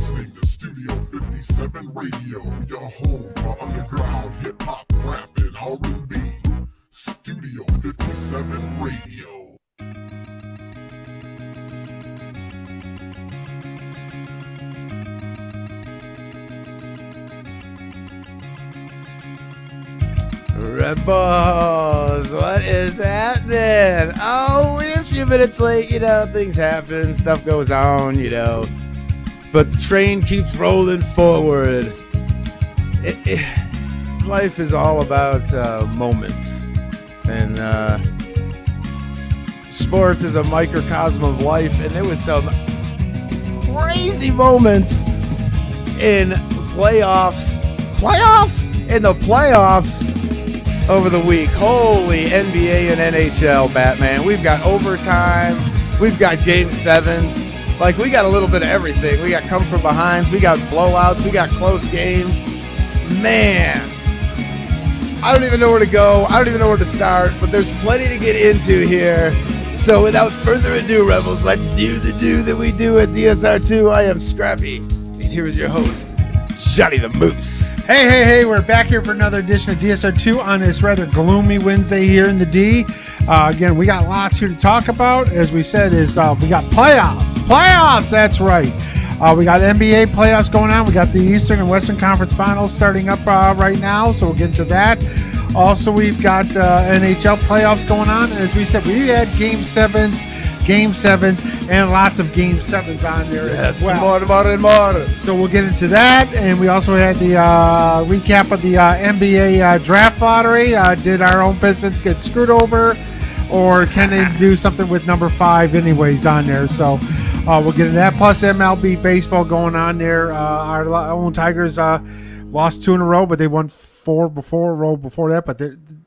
listening to Studio 57 Radio, your home for underground hip-hop, rap, and R&B. Studio 57 Radio. Rebels, what is happening? Oh, we're a few minutes late, things happen, stuff goes on, but the train keeps rolling forward. Life is all about moments, and sports is a microcosm of life, and there was some crazy moments in in the playoffs over the week. Holy NBA and NHL, Batman. We've got overtime. We've got game sevens. We got a little bit of everything. We got come from behinds. We got blowouts. We got close games. Man, I don't even know where to go. I don't even know where to start, but there's plenty to get into here. So without further ado, Rebels, let's do the do that we do at DSR2. I am Scrappy, and here is your host, Johnny the Moose. Hey, we're back here for another edition of DSR2 on this rather gloomy Wednesday here in the D. Again, we got lots here to talk about. As we said, we got playoffs, that's right. We got NBA playoffs going on. We got the Eastern and Western Conference Finals starting up right now, so we'll get into that. Also, we've got NHL playoffs going on. As we said, we had Game 7s, and lots of Game 7s on there as well. More. So we'll get into that, and we also had the recap of the NBA draft lottery. Did our own Pistons get screwed over, or can they do something with number 5 anyways on there? So we'll get into that. Plus MLB baseball going on there. Our own Tigers lost 2 in a row, but they won 4 before that. But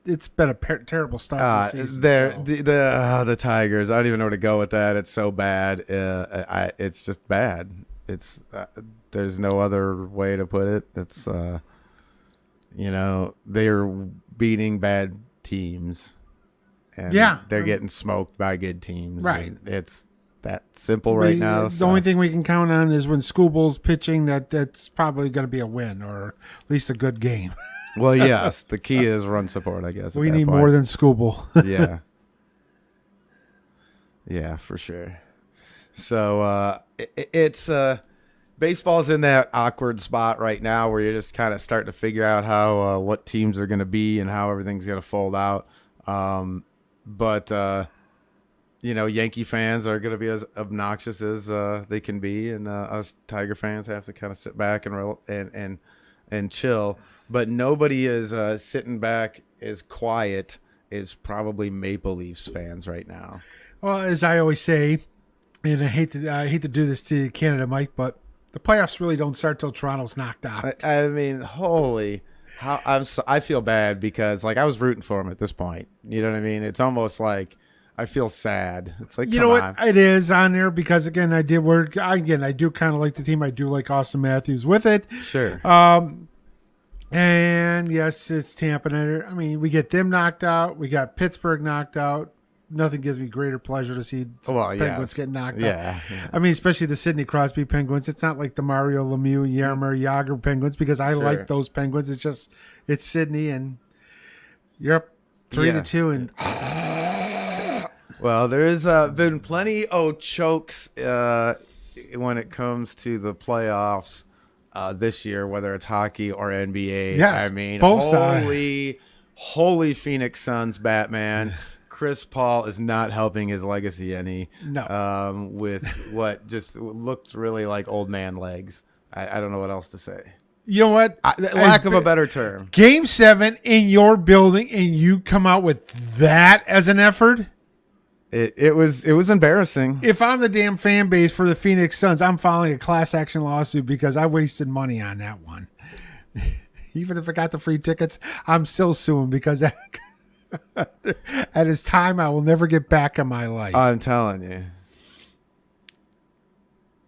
it's been a terrible start this season. The Tigers. I don't even know where to go with that. It's so bad. It's just bad. It's there's no other way to put it. It's they're beating bad teams, and they're getting smoked by good teams. Right. It's that simple right now. The only thing we can count on is when Scooble's pitching. That's probably going to be a win, or at least a good game. Well, yes. The key is run support, I guess. We need more than Scooble. Yeah. Yeah, for sure. So it's baseball's in that awkward spot right now where you're just kind of starting to figure out how what teams are going to be and how everything's going to fold out. But Yankee fans are going to be as obnoxious as they can be, and us Tiger fans have to kind of sit back and chill. But nobody is sitting back as quiet as probably Maple Leafs fans right now. Well, as I always say, and I hate to do this to Canada, Mike, but the playoffs really don't start till Toronto's knocked out. I mean, I feel bad because I was rooting for them at this point. You know what I mean? It's almost like I feel sad. It's like, you know what? It is on there because again, I do kind of like the team. I do like Austin Matthews with it. Sure. And yes, it's Tampa. I mean, we get them knocked out. We got Pittsburgh knocked out. Nothing gives me greater pleasure to see Penguins get knocked out. Yeah. I mean, especially the Sidney Crosby Penguins. It's not like the Mario Lemieux, Jaromir Jagr Penguins because I like those Penguins. It's Sidney and you're up 3-2 and. Well, there's been plenty of chokes when it comes to the playoffs this year, whether it's hockey or NBA. Yes, I mean, both sides. Holy Phoenix Suns, Batman. Chris Paul is not helping his legacy any. No. With what just looked really like old man legs. I don't know what else to say. You know what? Lack of a better term. Game 7 in your building, and you come out with that as an effort. It was embarrassing. If I'm the damn fan base for the Phoenix Suns, I'm filing a class action lawsuit because I wasted money on that one. Even if I got the free tickets, I'm still suing because at his time I will never get back in my life. I'm telling you.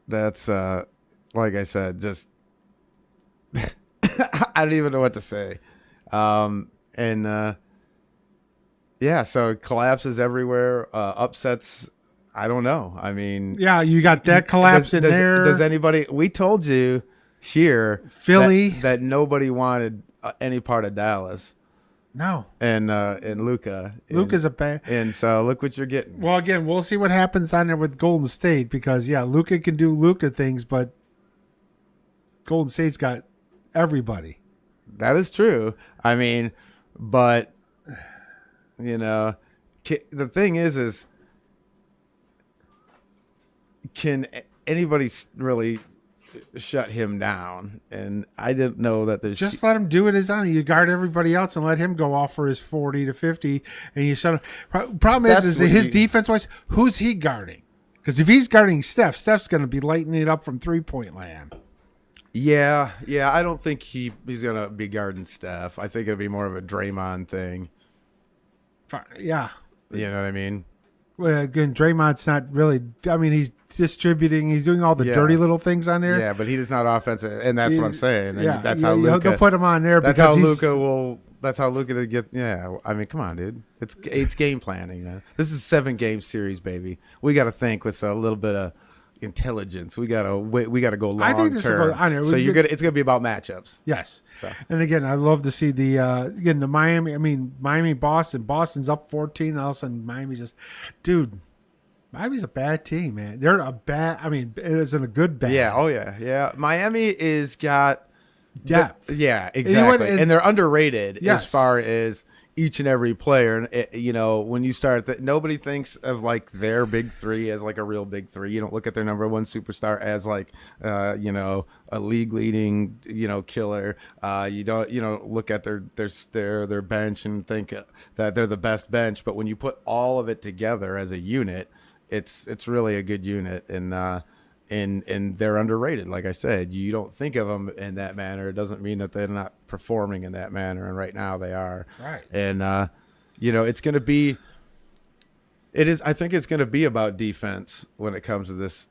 That's like I said, just I don't even know what to say. Yeah, so collapses everywhere, upsets I don't know. I mean, Yeah, you got that collapse in there. Does anybody? We told you here, Philly, that nobody wanted any part of Dallas. No. And Luka. Luka's a bad. And so look what you're getting. Well, again, we'll see what happens on there with Golden State because, yeah, Luka can do Luka things, but Golden State's got everybody. That is true. I mean, but, you know, the thing is can anybody really shut him down? And I didn't know that there's just let him do it his own. You guard everybody else and let him go off for his 40 to 50 and you shut him. Problem is his defense wise, who's he guarding? Because if he's guarding Steph's going to be lighting it up from 3-point land. Yeah, I don't think he's going to be guarding Steph. I think it'll be more of a Draymond thing. Yeah. You know what I mean? Well, again, Draymond's not really. I mean, he's distributing. He's doing all the dirty little things on there. Yeah, but he is not offensive, and that's what I'm saying. Yeah, that's how Luka. They'll put him on there. That's how Luka will. That's how Luka gets. Yeah, I mean, come on, dude. It's game planning. Man. This is a 7-game series, baby. We got to think with a little bit of intelligence. We gotta go long term. So it's gonna be about matchups. Yes. So. And again, I love to see the Miami. I mean, Miami, Boston. Boston's up 14. All of a sudden, Miami dude. Miami's a bad team, man. They're a bad. I mean, it isn't a good bad. Yeah. Oh yeah. Miami is got depth. Yeah, exactly. And they're underrated as far as each and every player. And when you start nobody thinks of like their big three as like a real big three. You don't look at their number one superstar as like a league leading killer. You don't look at their bench and think that they're the best bench. But when you put all of it together as a unit, it's really a good unit. And they're underrated. Like I said, you don't think of them in that manner. It doesn't mean that they're not performing in that manner. And right now they are. Right. And, it's going to be – I think it's going to be about defense when it comes to this.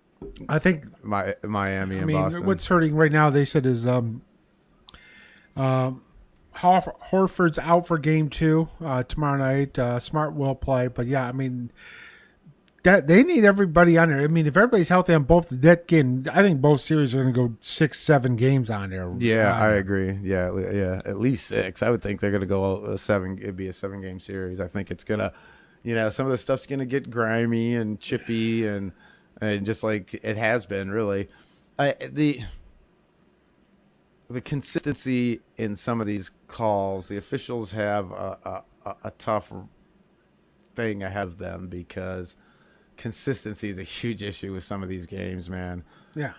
I think – Miami and Boston. What's hurting right now, they said, is Horford's out for game 2 tomorrow night. Smart will play. But, yeah, I mean – that they need everybody on there. I mean, if everybody's healthy on both that game, I think both series are going to go 6-7 games on there. Yeah, I agree. Yeah, at least 6. I would think they're going to go 7. It'd be a 7-game series. I think it's gonna, some of the stuff's going to get grimy and chippy and just like it has been really. The consistency in some of these calls, the officials have a tough thing ahead of them because consistency is a huge issue with some of these games, man. Yeah.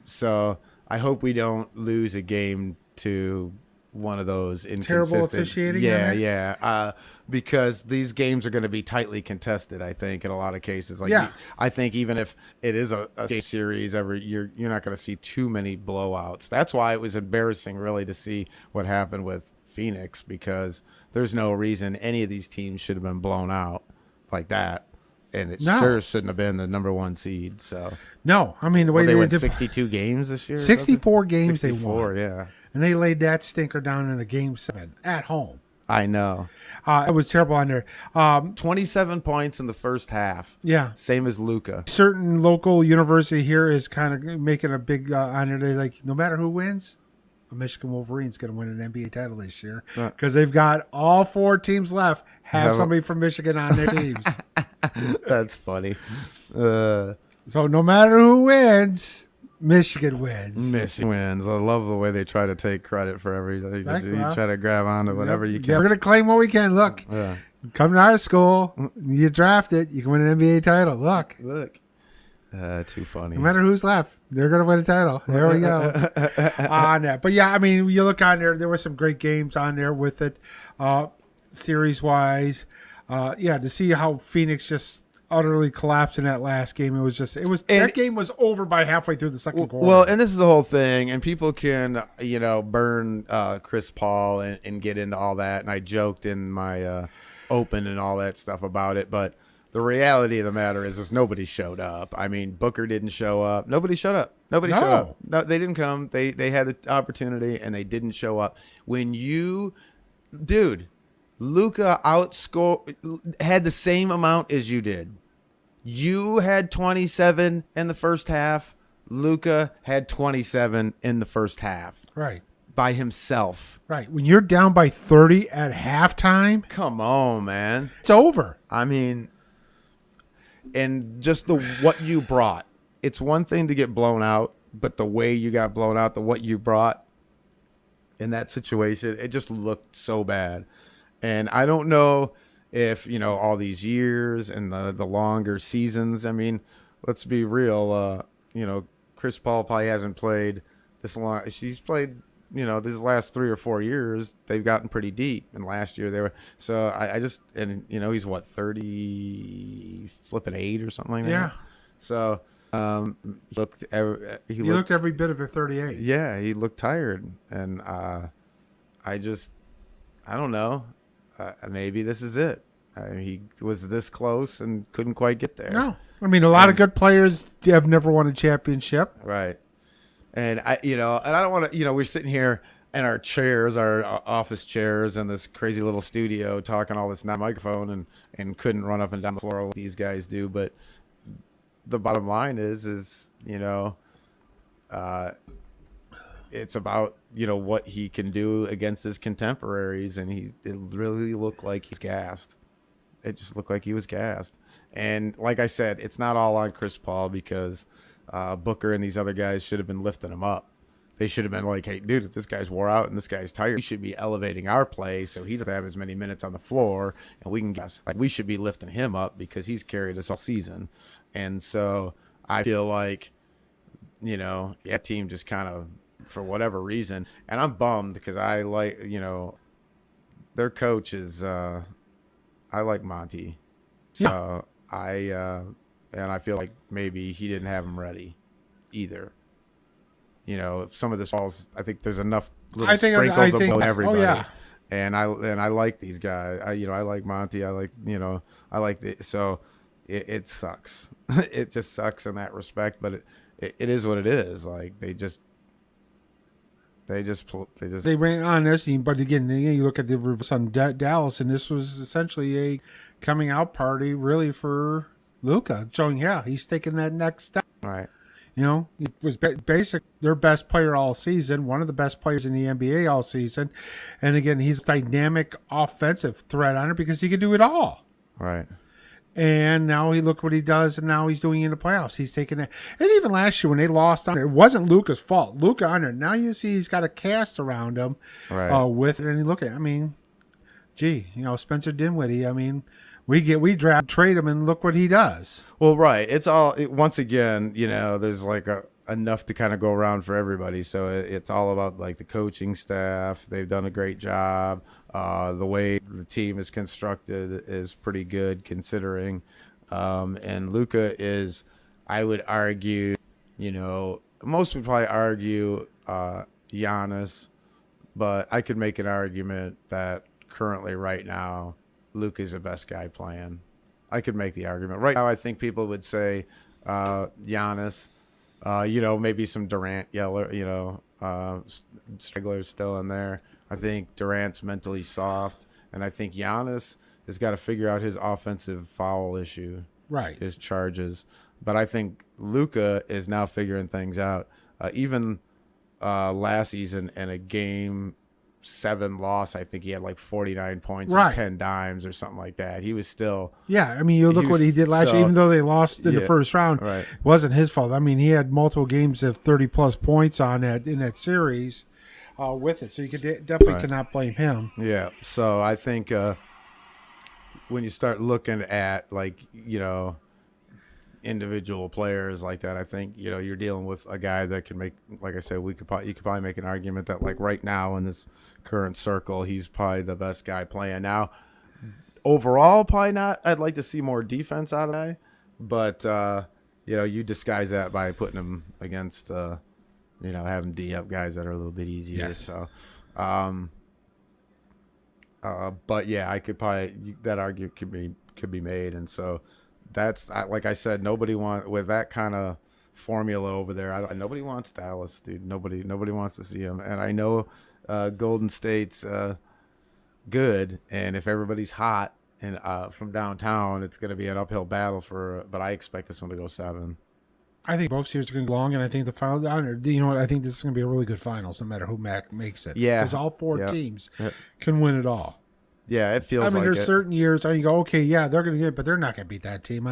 So I hope we don't lose a game to one of those inconsistent. Terrible officiating. Yeah. Because these games are going to be tightly contested, I think, in a lot of cases. I think even if it is a series every year, you're not going to see too many blowouts. That's why it was embarrassing, really, to see what happened with Phoenix, because there's no reason any of these teams should have been blown out like that. And it sure shouldn't have been the number 1 seed. So no, I mean the way they went 62 games this year. 64 games 64, they won. Yeah, and they laid that stinker down in the game 7 at home. I know. It was terrible on there. 27 points in the first half. Yeah, same as Luka. Certain local university here is kind of making a big honor day. Like no matter who wins, a Michigan Wolverine's going to win an NBA title this year because they've got all 4 teams left have somebody from Michigan on their teams. That's funny. So no matter who wins, Michigan wins. Michigan wins. I love the way they try to take credit for everything. You try to grab onto whatever you can. Yeah, we're going to claim what we can. Look, come to our school, you draft it, you can win an NBA title. Look. Too funny. No matter who's left, they're going to win a title. There we go. On that. But yeah, I mean, you look on there were some great games on there with it, series-wise. To see how Phoenix just utterly collapsed in that last game. That game was over by halfway through the second quarter. Well, and this is the whole thing, and people can, burn Chris Paul and get into all that, and I joked in my open and all that stuff about it, but the reality of the matter is nobody showed up. I mean, Booker didn't show up. Nobody showed up. Showed up. No, they didn't come. They had the opportunity, and they didn't show up. Luka had the same amount as you did. You had 27 in the first half. Luka had 27 in the first half Right. by himself. Right. When you're down by 30 at halftime, Come on, man. it's over. I mean, and just what you brought. It's one thing to get blown out, but the way you got blown out, what you brought in that situation, it just looked so bad. And I don't know if, all these years and the longer seasons, I mean, let's be real, Chris Paul probably hasn't played this long. She's played, these last 3 or 4 years, they've gotten pretty deep. And last year they were. So I just, and, he's what, 30, flipping 8 or something like that? Yeah. So he looked every bit of a 38. Yeah, he looked tired. And I don't know. Maybe this is it. He was this close and couldn't quite get there. No. I mean, a lot of good players have never won a championship. Right. And I don't want to, we're sitting here in our chairs, our office chairs in this crazy little studio talking all this microphone and couldn't run up and down the floor like these guys do. But the bottom line is it's about, what he can do against his contemporaries. And it really looked like he's gassed. It just looked like he was gassed. And like I said, it's not all on Chris Paul because Booker and these other guys should have been lifting him up. They should have been like, hey, dude, if this guy's wore out and this guy's tired, we should be elevating our play so he doesn't have as many minutes on the floor. And we can guess, like, we should be lifting him up because he's carried us all season. And so I feel like, that team just kind of, for whatever reason, and I'm bummed because I like, their coach is, I like Monty. So and I feel like maybe he didn't have him ready either. If some of this falls, I think there's enough little sprinkles of everybody. Oh, yeah. And I like these guys. I like Monty. I like, so it sucks. It just sucks in that respect, but it is what it is. Like they ran on this, but again, you look at the reverse on Dallas, and this was essentially a coming out party, really, for Luka, showing he's taking that next step. Right. It was basic their best player all season, one of the best players in the NBA all season, and again, he's a dynamic offensive threat on it because he can do it all. Right. And now look what he does, and now he's doing in the playoffs. He's taking it. And even last year when they lost on it wasn't Luka's fault. Luka on it. Now you see he's got a cast around him with it. And you look at, Spencer Dinwiddie. We trade him, and look what he does. Well, right. It's all, once again, there's like enough to kind of go around for everybody. So it's all about like the coaching staff. They've done a great job. The way the team is constructed is pretty good considering. And Luka is, I would argue, most would probably argue Giannis, but I could make an argument that currently right now, Luka's the best guy playing. I could make the argument. Right now, I think people would say Giannis, maybe some Durant, stragglers still in there. I think Durant's mentally soft, and I think Giannis has got to figure out his offensive foul issue, right? His charges. But I think Luka is now figuring things out. Even last season in a Game 7 loss, I think he had like 49 points and 10 dimes or something like that. He was still... Yeah, you look what he did last year. Even though they lost in the first round, it wasn't his fault. He had multiple games of 30-plus points on that in that series with it. So you definitely cannot blame him. Yeah, so I think when you start looking at, individual players like that, I think you're dealing with a guy that can make, like I said, you could probably make an argument that like right now in this current circle, he's probably the best guy playing now. Overall, probably not. I'd like to see more defense out of that, but you disguise that by putting him against having D up guys that are a little bit easier. Yes. So but yeah, I could probably, that argument could be made, and so that's, like I said, nobody wants, with that kind of formula over there, nobody wants Dallas, dude. Nobody wants to see him. And I know Golden State's good, and if everybody's hot and from downtown, it's going to be an uphill battle but I expect this one to go 7. I think both series are going to go long, and I think the final. You know what? I think this is going to be a really good finals, no matter who makes it. Yeah, because all 4 Yep. teams Yep. can win it all. Yeah, it feels. I mean, like there's certain years you go, okay, yeah, they're going to get it, but they're not going to beat that team.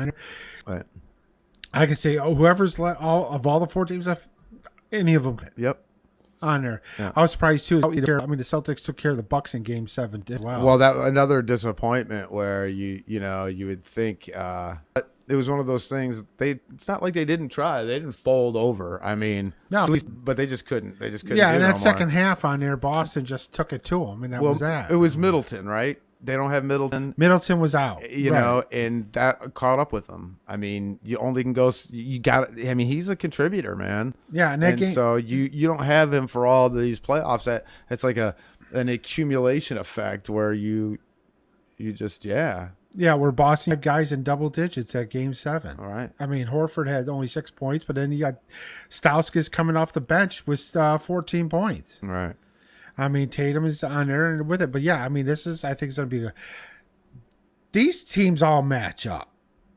Right. I can say, whoever's all the 4 teams, any of them Yep. on there. Yeah. I was surprised too. I mean, the Celtics took care of the Bucks in Game 7 as well. Well, that another disappointment where you would think but it was one of those things. It's not like they didn't try. They didn't fold over. I mean, No. but they just couldn't. They just couldn't. yeah, do and no that more. second half on there, Boston just took it to them, and that was that. It was Middleton, right? They don't have Middleton. Middleton was out. You know, and that caught up with them. I mean, you only can go. You got. I mean, he's a contributor, man. Yeah, and that game. So you don't have him for all these playoffs. It's like an accumulation effect where you just Yeah, where Boston had guys in double digits at Game 7. All right. I mean, Horford had only 6 points, but then you got Stauskas coming off the bench with 14 points. Right. I mean, Tatum is on there and with it. But yeah, I mean, I think it's going to be these teams all match up.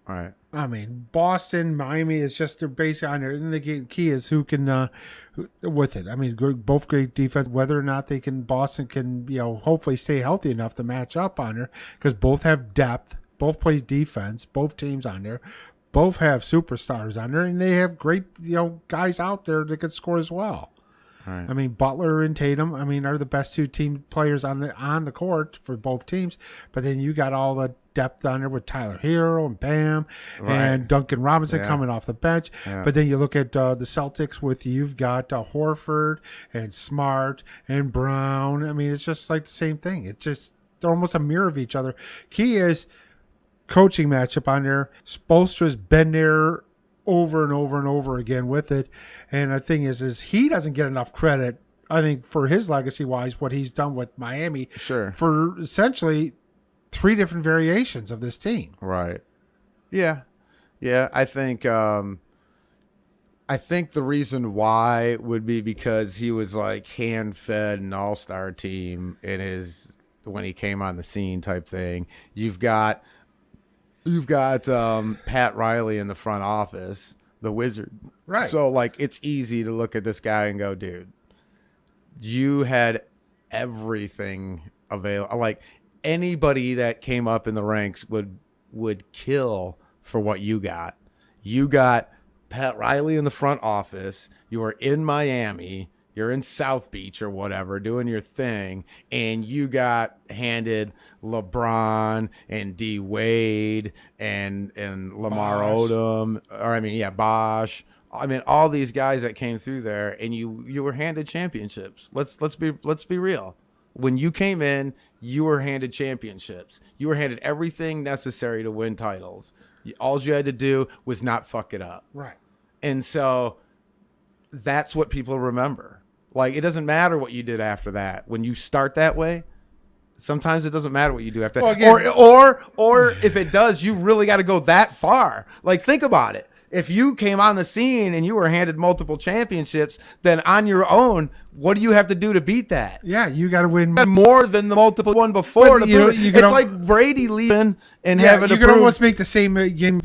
All right. I mean, Boston, Miami is just their base on there. And the key is who can, with it. I mean, both great defense, whether or not Boston can, hopefully stay healthy enough to match up on there because both have depth, both play defense, both teams on there, both have superstars on there, and they have great, guys out there that can score as well. Right. I mean, Butler and Tatum, are the best 2 team players on the court for both teams. But then you got all the depth on there with Tyler Hero and Bam and Duncan Robinson coming off the bench. Yeah. But then you look at the Celtics you've got Horford and Smart and Brown. I mean, it's just like the same thing. They're almost a mirror of each other. Key is coaching matchup on there. Spoelstra's been there over and over and over again with it. And the thing is he doesn't get enough credit, I think, for his legacy-wise, what he's done with Miami. Sure. For essentially 3 different variations of this team. Right. Yeah. Yeah. I think the reason why would be because he was like hand-fed an all-star team when he came on the scene type thing. You've got Pat Riley in the front office, the Wizard. Right. So, it's easy to look at this guy and go, dude, you had everything available. Anybody that came up in the ranks would kill for what you got. You got Pat Riley in the front office. You were in Miami. You're in South Beach or whatever doing your thing, and you got handed LeBron and D Wade and Lamar Odom, Bosh. I mean, all these guys that came through there, and you were handed championships. Let's be real. When you came in, you were handed championships. You were handed everything necessary to win titles. All you had to do was not fuck it up. Right. And so that's what people remember. It doesn't matter what you did after that. When you start that way, sometimes it doesn't matter what you do after that. Or if it does, you really got to go that far. Think about it. If you came on the scene and you were handed multiple championships, then on your own, what do you have to do to beat that? Yeah, you got to win more than the multiple one before. It's like Brady leaving and having to prove. You can almost make the same game,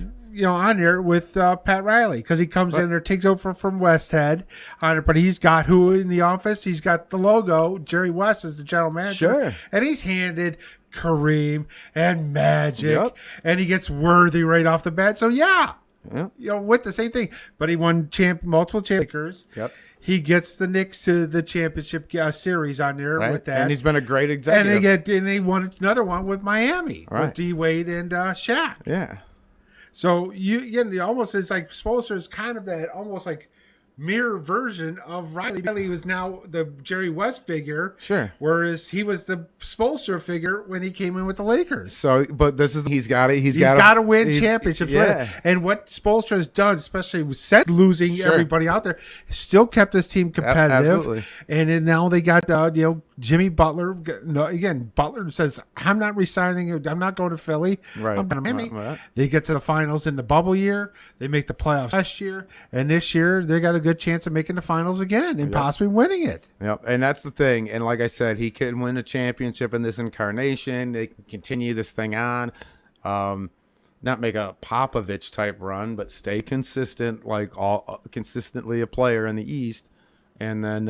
on there with Pat Riley because he comes in there, takes over from Westhead on it, but he's got who in the office? He's got the logo. Jerry West is the general manager. Sure. And he's handed Kareem and Magic, and he gets Worthy right off the bat. So, with the same thing. But he won multiple championships. Yep. He gets the Knicks to the championship series on there with that. And he's been a great executive. And they won another one with Miami with D Wade and Shaq. Yeah. So almost it's like Spoelstra is kind of that almost like mirror version of Riley. Riley was now the Jerry West figure. Sure. Whereas he was the Spoelstra figure when he came in with the Lakers. So, but he's got it. He's got to win championships. Yeah. And what Spoelstra has done, especially with losing everybody out there, still kept this team competitive. Absolutely. And then now they got Jimmy Butler. Again, Butler says, "I'm not resigning. I'm not going to Philly. Right. I'm going to Miami." Right. They get to the finals in the bubble year. They make the playoffs last year, and this year they got a good good chance of making the finals again and Yep. possibly winning it. Yep, and that's the thing. And like I said, he can win a championship in this incarnation. They can continue this thing on. Not make a Popovich type run, but stay consistent, like consistently a player in the East, and then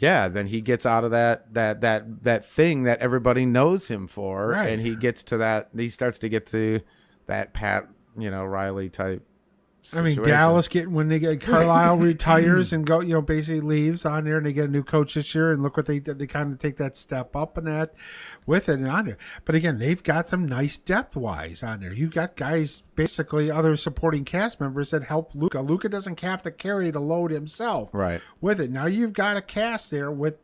then he gets out of that thing that everybody knows him for, Right. and he gets to that. He starts to get to that Pat, Riley type. I mean, situation. Dallas when they get Carlisle retires and go, basically leaves on there, and they get a new coach this year, and look what they did. They kind of take that step up and that with it and on there. But again, they've got some nice depth wise on there. You got guys, basically other supporting cast members that help Luka. Luka doesn't have to carry the load himself, Right. with it. Now you've got a cast there with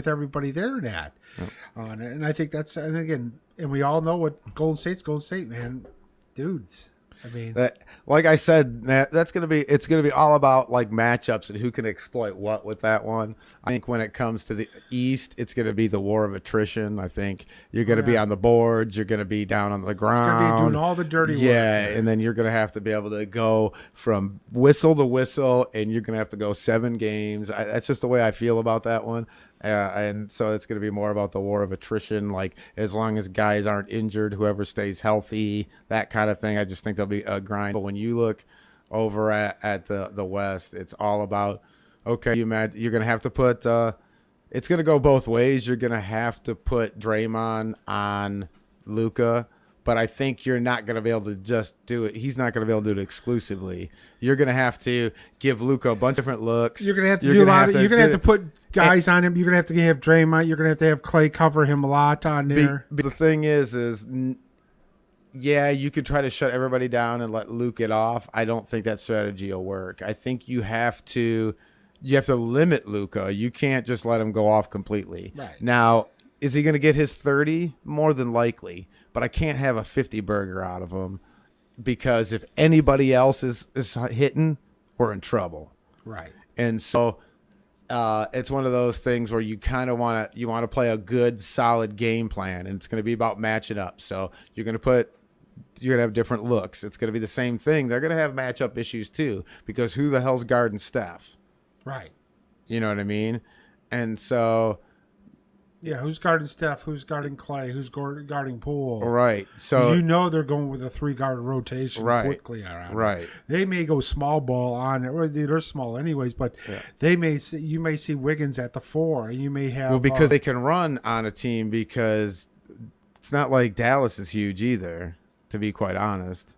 everybody there in that on it, and I think that's and we all know what Golden State, man, dudes. I mean, like I said, it's gonna be all about like matchups and who can exploit what with that one. I think when it comes to the East, it's gonna be the war of attrition. I think you're gonna be on the boards, you're gonna be down on the ground, it's gonna be doing all the dirty work. Yeah, and then you're gonna have to be able to go from whistle to whistle, and you're gonna have to go 7 games. That's just the way I feel about that one. And so it's going to be more about the war of attrition, like as long as guys aren't injured, whoever stays healthy, that kind of thing. I just think there'll be a grind. But when you look over at the West, it's all about, okay, you're going to have to put it's going to go both ways. You're going to have to put Draymond on Luka, but I think you're not going to be able to just do it. He's not going to be able to do it exclusively. You're going to have to give Luka a bunch of different looks. You're going to have to do a lot. You're going to have to put guys on him. You're going to have Draymond. You're going to have Clay cover him a lot on there. The thing is you could try to shut everybody down and let Luke get off. I don't think that strategy will work. I think you have to limit Luka. You can't just let him go off completely. Right. Now, is he going to get his 30? More than likely. But I can't have a 50 burger out of him, because if anybody else is hitting, we're in trouble. Right. And so it's one of those things where you kind of want to play a good, solid game plan, and it's going to be about matching up. So you're going to have different looks. It's going to be the same thing. They're going to have matchup issues too, because who the hell's guarding Steph? Right. You know what I mean? And so yeah, who's guarding Steph? Who's guarding Clay? Who's guarding Poole? right. So they're going with a 3-guard rotation quickly around. Right. They may go small ball on it, or they're small anyways. But you may see Wiggins at the 4, and you may have because they can run on a team, because it's not like Dallas is huge either, to be quite honest.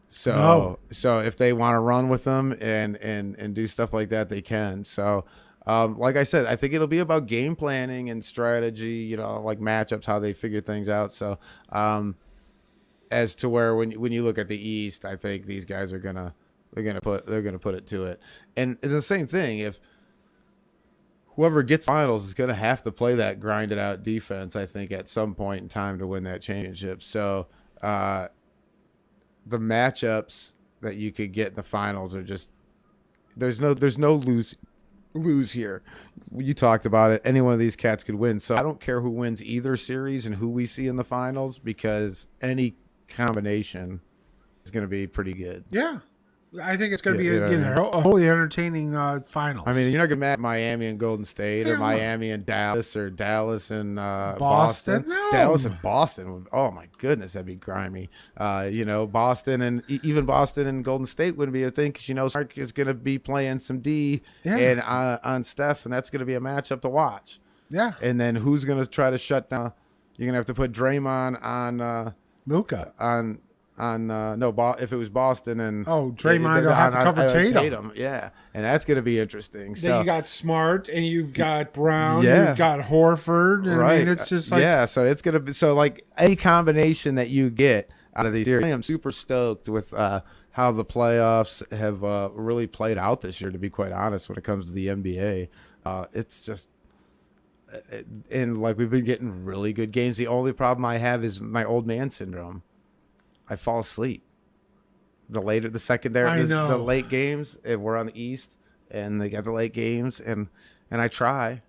So if they want to run with them and do stuff like that, they can. So. Like I said, I think it'll be about game planning and strategy, like matchups, how they figure things out. So, as to where when you look at the East, I think these guys are gonna put it to it. And it's the same thing. If whoever gets finals is gonna have to play that grinded out defense, I think at some point in time to win that championship. So, the matchups that you could get in the finals are just there's no lose here. You talked about it. Any one of these cats could win. So I don't care who wins either series and who we see in the finals, because any combination is going to be pretty good. Yeah. I think it's going to be a wholly entertaining finals. I mean, you're not going to match Miami and Golden State, or Miami and Dallas, or Dallas and Boston. No. Dallas and Boston. Oh my goodness, that'd be grimy. Boston and even Boston and Golden State wouldn't be a thing, because Mark is going to be playing some D and on Steph, and that's going to be a matchup to watch. Yeah. And then who's going to try to shut down? You're going to have to put Draymond on Luka. If it was Boston and Draymond will have to cover Tatum. Yeah, and that's going to be interesting. Then So you got Smart, and you've got Brown, you've got Horford, and right. I mean, it's just like so it's going to be like any combination that you get out of these series. I am super stoked with how the playoffs have really played out this year, to be quite honest, when it comes to the NBA. It's just and like we've been getting really good games. The only problem I have is my old man syndrome. I fall asleep. The late games, and we're on the East, and they got the late games, and I try,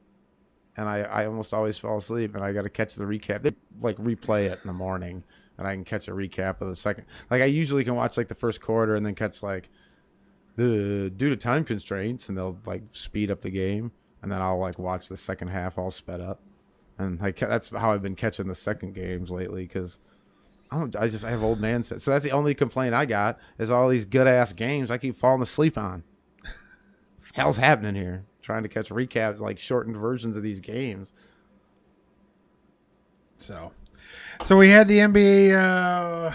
and I almost always fall asleep, and I got to catch the recap. They replay it in the morning, and I can catch a recap of the second. I usually can watch the first quarter and then catch due to time constraints, and they'll like speed up the game, and then I'll like watch the second half all sped up, and that's how I've been catching the second games lately because I have old man sense. So that's the only complaint I got is all these good ass games I keep falling asleep on. Hell's happening here? Trying to catch recaps, like shortened versions of these games. So we had the NBA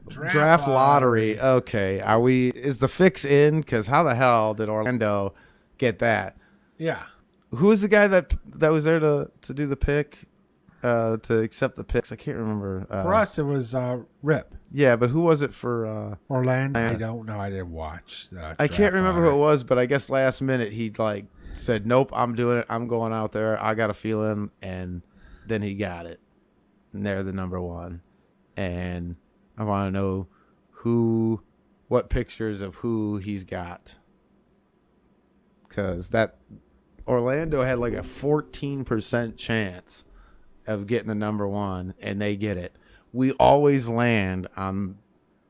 draft lottery. Okay, is the fix in? Because how the hell did Orlando get that? Yeah. Who was the guy that was there to do the pick, to accept the picks? I can't remember. For us, it was Rip. Yeah, but who was it for Orlando? I don't know. I didn't watch. I can't remember who it was, but I guess last minute he like said, "Nope, I'm doing it. I'm going out there. I got a feeling," and then he got it. And they're the number one, and I want to know what pictures of who he's got, because that Orlando had like a 14% chance of getting the number one, and they get it. We always land on.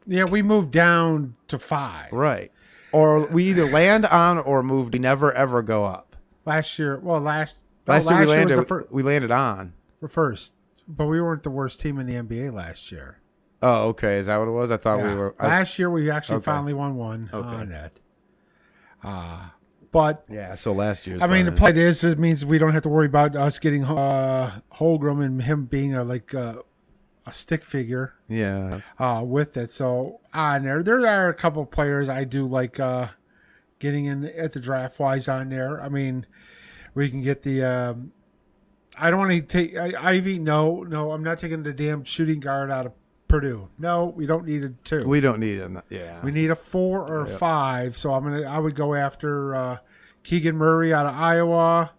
Yeah, we moved down to 5. Right. Or we either land on or move. We never ever go up. Last year, last year we landed on. We're first, but we weren't the worst team in the NBA last year. Oh, okay. Is that what it was? I thought we were. Last year we actually finally won one on that. But yeah, so last year's. I mean, the play is it means we don't have to worry about us getting Holmgren and him being a stick figure. Yeah. With it, so on there are a couple of players I do like getting in at the draft wise on there. I mean, we can get the. I don't want to take Ivy. No, I'm not taking the damn shooting guard out of Purdue. No, we don't need a 2. We don't need a yeah. We need a 4 or a 5. So I would go after Keegan Murray out of Iowa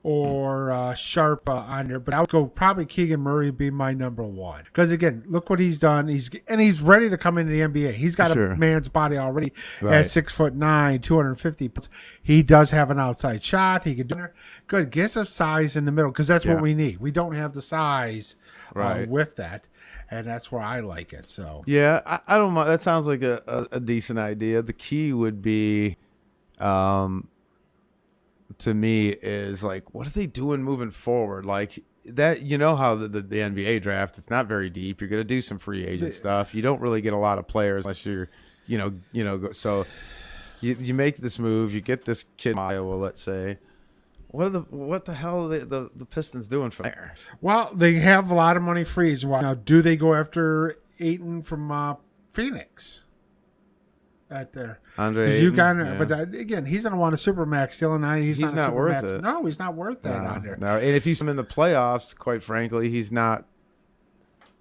or Sharp on there. But I would go probably Keegan Murray be my number 1 because again, look what he's done. He's ready to come into the NBA. He's got a man's body already at 6'9", 250 pounds. He does have an outside shot. He can do it. Good. Get some size in the middle because that's what we need. We don't have the size with that. And that's where I like it. So yeah, I don't mind. That sounds like a decent idea. The key would be, to me, is like, what are they doing moving forward? Like that, you know how the NBA draft, it's not very deep. You're gonna do some free agent stuff. You don't really get a lot of players unless you're, So you make this move. You get this kid in Iowa, let's say. What the hell are the Pistons doing from there? Well, they have a lot of money free. Now, do they go after Ayton from Phoenix? At there, Andre Ayton, but again, he's gonna want a supermax deal, and he's not worth it. No, he's not worth that on there. No, and if he's in the playoffs, quite frankly, he's not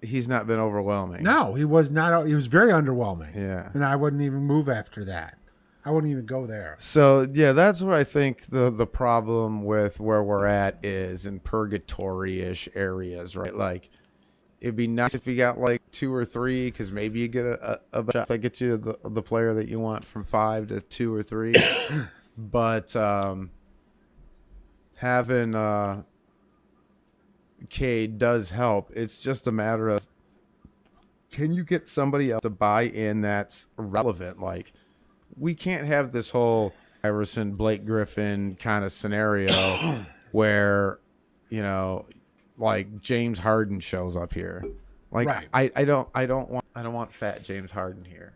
been overwhelming. No, he was not. He was very underwhelming. Yeah, and I wouldn't even move after that. I wouldn't even go there. So, yeah, that's where I think the problem with where we're at is in purgatory-ish areas, right? Like, it'd be nice if you got, like, 2 or 3, because maybe you get a shot that gets you the player that you want from 5 to 2 or 3. But having Cade does help. It's just a matter of, can you get somebody else to buy in that's relevant? Like, we can't have this whole Iverson, Blake Griffin kind of scenario where, like James Harden shows up here. Like I don't want fat James Harden here.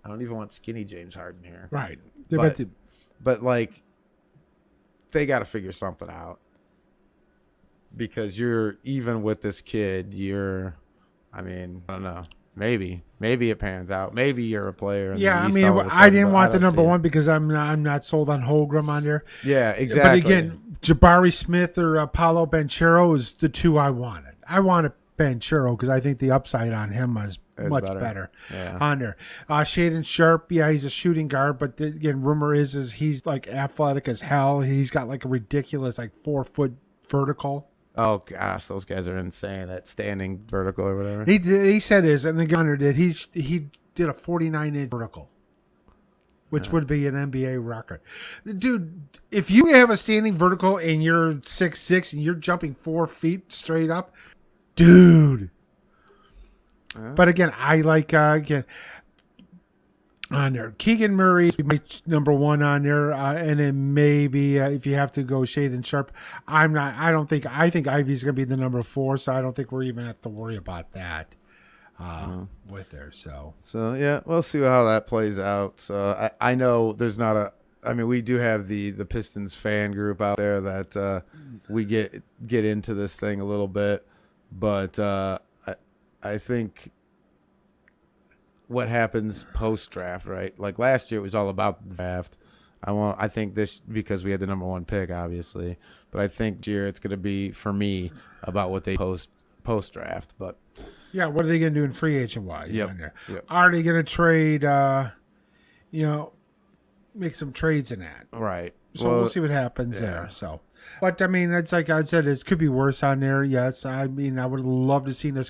I don't even want skinny James Harden here. Right. But like they got to figure something out. Because you're even with this kid, I don't know. Maybe it pans out. Maybe you're a player. Yeah, I mean, I didn't want the number 1 because I'm not sold on Holmgren on there. Yeah, exactly. But again, Jabari Smith or Paolo Banchero is the 2 I wanted. I wanted Banchero because I think the upside on him is much better on there. Shaden Sharp, yeah, he's a shooting guard, but again, rumor is he's like athletic as hell. He's got like a ridiculous 4-foot vertical. Oh gosh, those guys are insane. That standing vertical or whatever. He said and the gunner did. He did a 49-inch vertical, which would be an NBA record. Dude, if you have a standing vertical and you're 6'6" and you're jumping 4 feet straight up, dude. But again, I like on there. Keegan Murray my number 1 on there, and then maybe if you have to go Shaden Sharp, I think Ivy's going to be the number 4, so I don't think we're even have to worry about that with her. So yeah, we'll see how that plays out. So I know there's not a. I mean, we do have the Pistons fan group out there that we get into this thing a little bit, but I think what happens post draft, right? Like last year, it was all about the draft. I think this, because we had the number 1 pick, obviously, but I think this year it's going to be for me about what they post draft. But yeah, what are they going to do in free agent wise? Yep. On there? Yep. Are they going to trade? Make some trades in that. Right. So we'll see what happens there. So, but I mean, it's like I said, it could be worse on there. Yes, I mean, I would love to see us